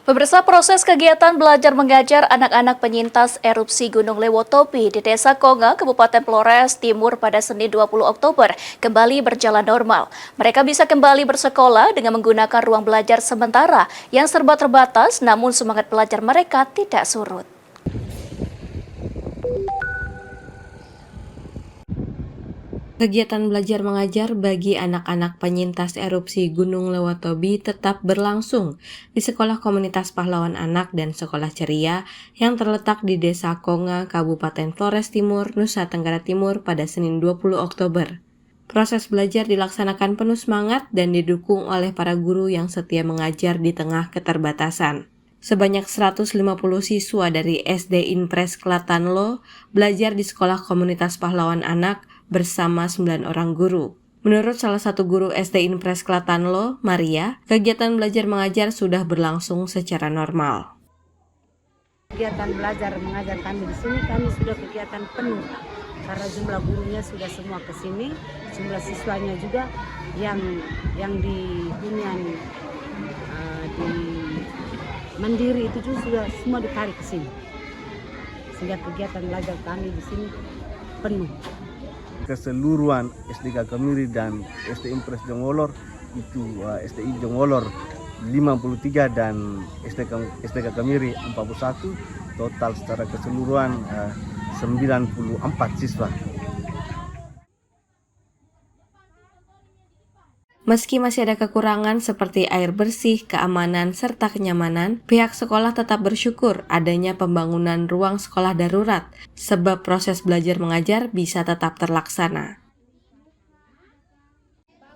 Pemirsa, proses kegiatan belajar mengajar anak-anak penyintas erupsi Gunung Lewotopi di Desa Konga, Kabupaten Flores Timur pada Senin 20 Oktober kembali berjalan normal. Mereka bisa kembali bersekolah dengan menggunakan ruang belajar sementara yang serba terbatas, namun semangat belajar mereka tidak surut. Kegiatan belajar mengajar bagi anak-anak penyintas erupsi Gunung Lewotobi tetap berlangsung di Sekolah Komunitas Pahlawan Anak dan Sekolah Ceria yang terletak di Desa Konga, Kabupaten Flores Timur, Nusa Tenggara Timur pada Senin 20 Oktober. Proses belajar dilaksanakan penuh semangat dan didukung oleh para guru yang setia mengajar di tengah keterbatasan. Sebanyak 150 siswa dari SD Impres Klatanlo belajar di Sekolah Komunitas Pahlawan Anak bersama 9 orang guru. Menurut salah satu guru SD Impres Klatanlo, Maria, kegiatan belajar mengajar sudah berlangsung secara normal. Kegiatan belajar mengajar kami di sini, kami sudah kegiatan penuh karena jumlah gurunya sudah semua ke sini, jumlah siswanya juga yang di hunian di Mandiri itu juga sudah semua ditarik ke sini, sehingga kegiatan belajar kami di sini penuh. Keseluruhan SD Kakamiri dan SD Impres Jongolor itu SDI Jongolor 53 dan SD Kakamiri 41, total secara keseluruhan 94 siswa. Meski masih ada kekurangan seperti air bersih, keamanan, serta kenyamanan, pihak sekolah tetap bersyukur adanya pembangunan ruang sekolah darurat, sebab proses belajar mengajar bisa tetap terlaksana.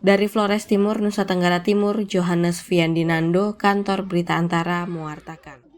Dari Flores Timur, Nusa Tenggara Timur, Johannes Viandinando, Kantor Berita Antara, mewartakan.